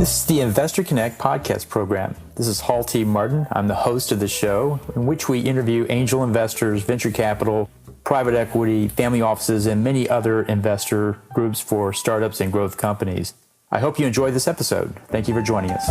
This is the Investor Connect podcast program. This is Hall T. Martin. I'm the host of the show, in which we interview angel investors, venture capital, private equity, family offices, and many other investor groups for startups and growth companies. I hope you enjoyed this episode. Thank you for joining us.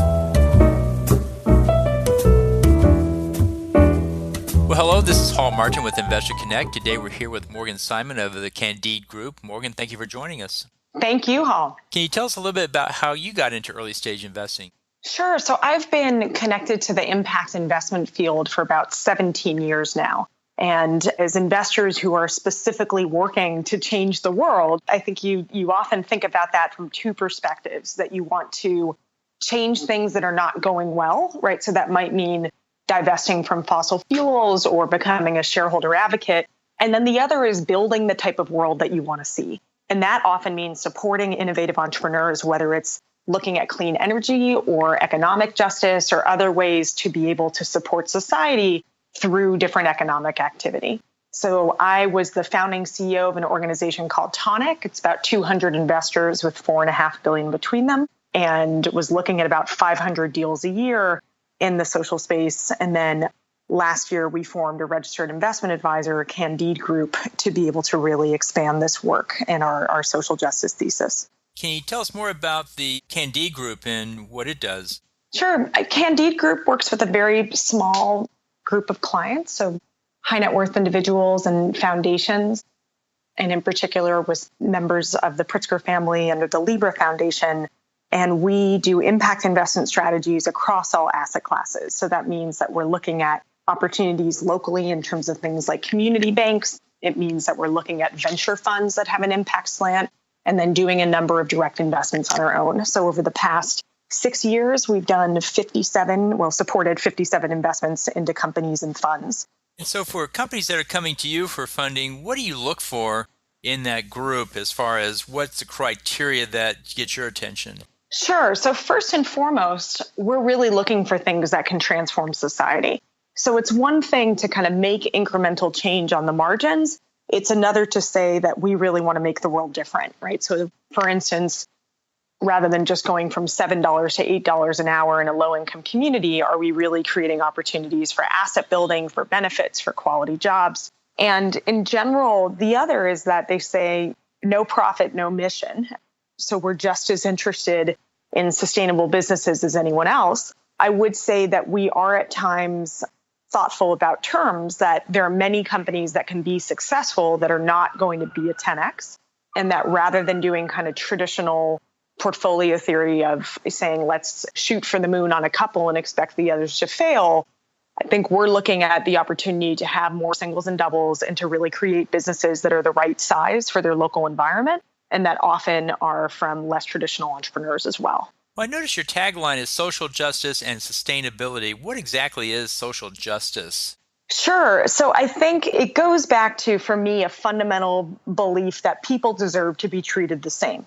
Well, hello, this is Hall Martin with Investor Connect. Today we're here with Morgan Simon of the Candide Group. Morgan, thank you for joining us. Thank you, Hall. Can you tell us a little bit about how you got into early stage investing? Sure. So I've been connected to the impact investment field for about 17 years now. And as investors who are specifically working to change the world, I think you often think about that from two perspectives, that you want to change things that are not going well, right? So that might mean divesting from fossil fuels or becoming a shareholder advocate. And then the other is building the type of world that you want to see. And that often means supporting innovative entrepreneurs, whether it's looking at clean energy or economic justice or other ways to be able to support society through different economic activity. So I was the founding CEO of an organization called Tonic. It's about 200 investors with $4.5 billion between them, and was looking at about 500 deals a year in the social space. And then last year, we formed a registered investment advisor, Candide Group, to be able to really expand this work and our social justice thesis. Can you tell us more about the Candide Group and what it does? Sure. Candide Group works with a very small group of clients, so high net worth individuals and foundations, and in particular with members of the Pritzker family under the Libra Foundation. And we do impact investment strategies across all asset classes. So that means that we're looking at opportunities locally in terms of things like community banks. It means that we're looking at venture funds that have an impact slant, and then doing a number of direct investments on our own. So over the past 6 years, we've done supported 57 investments into companies and funds. And so for companies that are coming to you for funding, what do you look for in that group as far as what's the criteria that gets your attention? Sure. So first and foremost, we're really looking for things that can transform society. So it's one thing to kind of make incremental change on the margins. It's another to say that we really want to make the world different, right? So for instance, rather than just going from $7 to $8 an hour in a low-income community, are we really creating opportunities for asset building, for benefits, for quality jobs? And in general, the other is that they say no profit, no mission. So we're just as interested in sustainable businesses as anyone else. I would say that we are at times thoughtful about terms, that there are many companies that can be successful that are not going to be a 10X, and that rather than doing kind of traditional portfolio theory of saying, let's shoot for the moon on a couple and expect the others to fail, I think we're looking at the opportunity to have more singles and doubles and to really create businesses that are the right size for their local environment, and that often are from less traditional entrepreneurs as well. Well, I noticed your tagline is social justice and sustainability. What exactly is social justice? Sure. So I think it goes back to, for me, a fundamental belief that people deserve to be treated the same.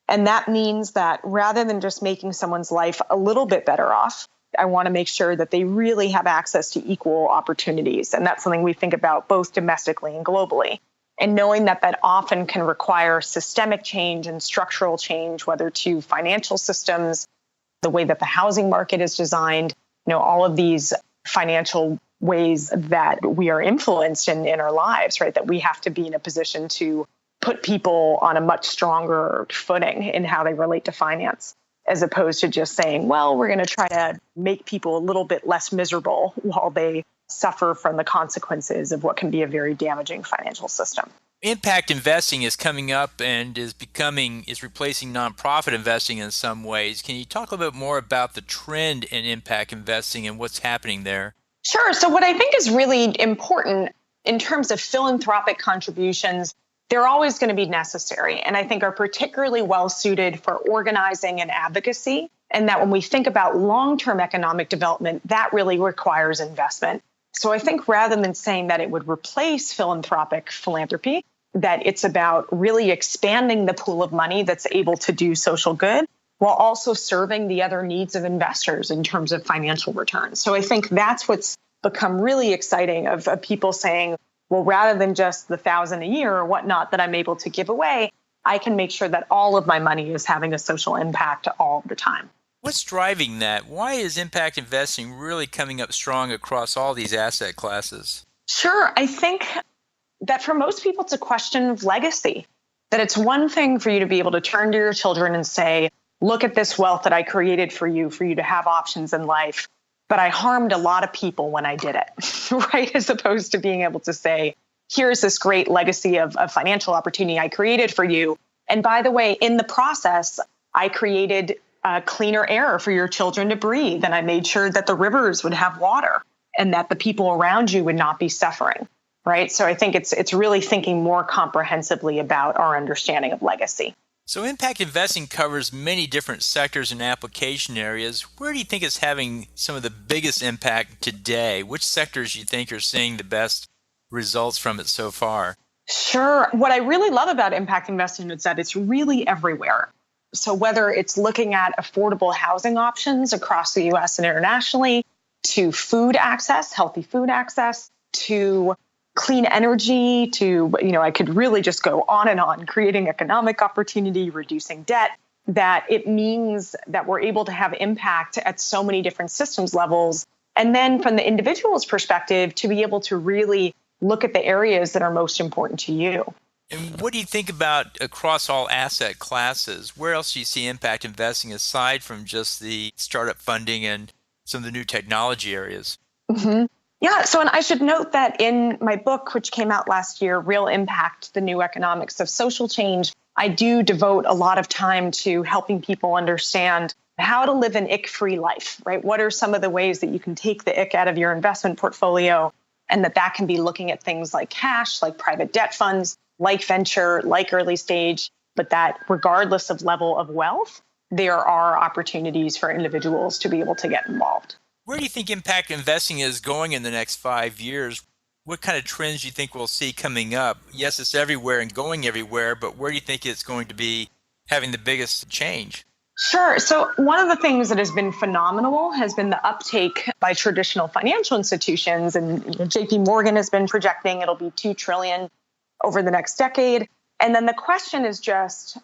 And that means that rather than just making someone's life a little bit better off, I want to make sure that they really have access to equal opportunities. And that's something we think about both domestically and globally. And knowing that that often can require systemic change and structural change, whether to financial systems, the way that the housing market is designed, all of these financial ways that we are influenced in our lives, right? That we have to be in a position to put people on a much stronger footing in how they relate to finance, as opposed to just saying, well, we're going to try to make people a little bit less miserable while they suffer from the consequences of what can be a very damaging financial system. Impact investing is coming up and is replacing nonprofit investing in some ways. Can you talk a little bit more about the trend in impact investing and what's happening there? Sure. So what I think is really important in terms of philanthropic contributions, they're always going to be necessary, and I think are particularly well suited for organizing and advocacy. And that when we think about long-term economic development, that really requires investment. So I think rather than saying that it would replace philanthropy, that it's about really expanding the pool of money that's able to do social good while also serving the other needs of investors in terms of financial returns. So I think that's what's become really exciting of people saying, well, rather than just the $1,000 a year or whatnot that I'm able to give away, I can make sure that all of my money is having a social impact all the time. What's driving that? Why is impact investing really coming up strong across all these asset classes? Sure. I think that for most people, it's a question of legacy. That it's one thing for you to be able to turn to your children and say, look at this wealth that I created for you to have options in life. But I harmed a lot of people when I did it, right? As opposed to being able to say, here's this great legacy of financial opportunity I created for you. And by the way, in the process, I created cleaner air for your children to breathe. And I made sure that the rivers would have water and that the people around you would not be suffering, right? So I think it's really thinking more comprehensively about our understanding of legacy. So impact investing covers many different sectors and application areas. Where do you think is having some of the biggest impact today? Which sectors do you think are seeing the best results from it so far? Sure. What I really love about impact investing is that it's really everywhere. So whether it's looking at affordable housing options across the US and internationally, to food access, healthy food access, to clean energy, to, I could really just go on, creating economic opportunity, reducing debt, that it means that we're able to have impact at so many different systems levels. And then from the individual's perspective, to be able to really look at the areas that are most important to you. And what do you think about across all asset classes? Where else do you see impact investing aside from just the startup funding and some of the new technology areas? Mm-hmm. Yeah. So, and I should note that in my book, which came out last year, Real Impact, The New Economics of Social Change, I do devote a lot of time to helping people understand how to live an ick-free life, right? What are some of the ways that you can take the ick out of your investment portfolio? And that can be looking at things like cash, like private debt funds, like venture, like early stage, but that regardless of level of wealth, there are opportunities for individuals to be able to get involved. Where do you think impact investing is going in the next 5 years? What kind of trends do you think we'll see coming up? Yes, it's everywhere and going everywhere, but where do you think it's going to be having the biggest change? Sure. So one of the things that has been phenomenal has been the uptake by traditional financial institutions. And JP Morgan has been projecting it'll be $2 trillion over the next decade. And then the question is just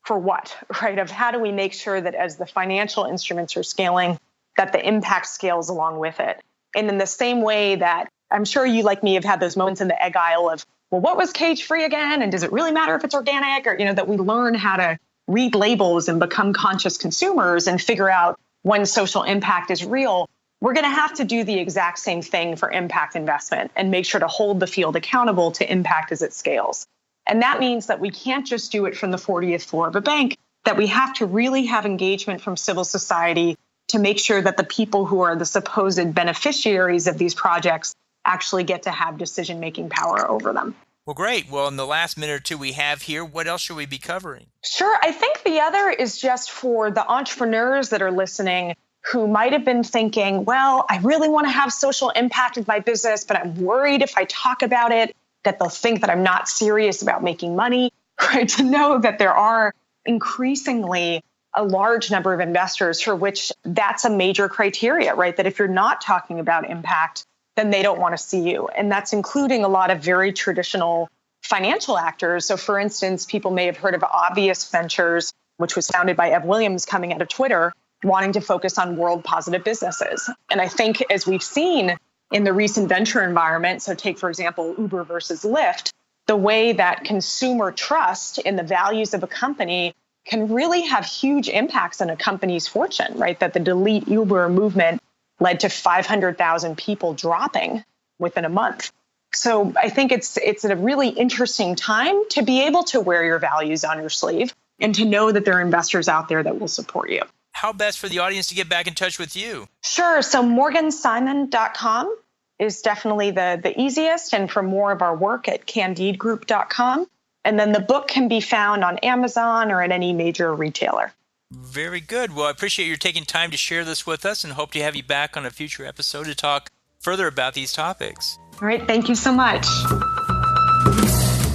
for what, right? Of how do we make sure that as the financial instruments are scaling, that the impact scales along with it? And in the same way that I'm sure you, like me, have had those moments in the egg aisle of, well, what was cage free again? And does it really matter if it's organic? Or, that we learn how to read labels and become conscious consumers and figure out when social impact is real. We're going to have to do the exact same thing for impact investment and make sure to hold the field accountable to impact as it scales. And that means that we can't just do it from the 40th floor of a bank, that we have to really have engagement from civil society to make sure that the people who are the supposed beneficiaries of these projects actually get to have decision-making power over them. Well, great. Well, in the last minute or two we have here, what else should we be covering? Sure. I think the other is just for the entrepreneurs that are listening who might have been thinking, well, I really want to have social impact with my business, but I'm worried if I talk about it, that they'll think that I'm not serious about making money, right? To know that there are increasingly a large number of investors for which that's a major criteria, right? That if you're not talking about impact, then they don't want to see you. And that's including a lot of very traditional financial actors. So for instance, people may have heard of Obvious Ventures, which was founded by Ev Williams coming out of Twitter, wanting to focus on world positive businesses. And I think as we've seen in the recent venture environment, so take, for example, Uber versus Lyft, the way that consumer trust in the values of a company can really have huge impacts on a company's fortune, right? That the delete Uber movement led to 500,000 people dropping within a month. So I think it's a really interesting time to be able to wear your values on your sleeve and to know that there are investors out there that will support you. How best for the audience to get back in touch with you? Sure. So morgansimon.com is definitely the easiest. And for more of our work at candidegroup.com. And then the book can be found on Amazon or at any major retailer. Very good. Well, I appreciate you taking time to share this with us and hope to have you back on a future episode to talk further about these topics. All right. Thank you so much.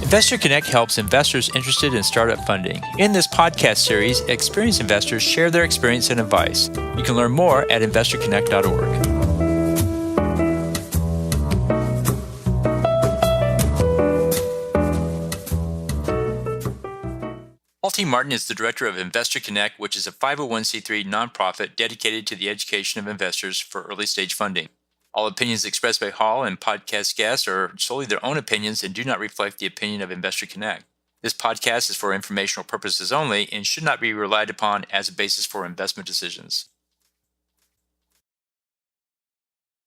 Investor Connect helps investors interested in startup funding. In this podcast series, experienced investors share their experience and advice. You can learn more at investorconnect.org. Paul T. Martin is the director of Investor Connect, which is a 501c3 nonprofit dedicated to the education of investors for early stage funding. All opinions expressed by Hall and podcast guests are solely their own opinions and do not reflect the opinion of Investor Connect. This podcast is for informational purposes only and should not be relied upon as a basis for investment decisions.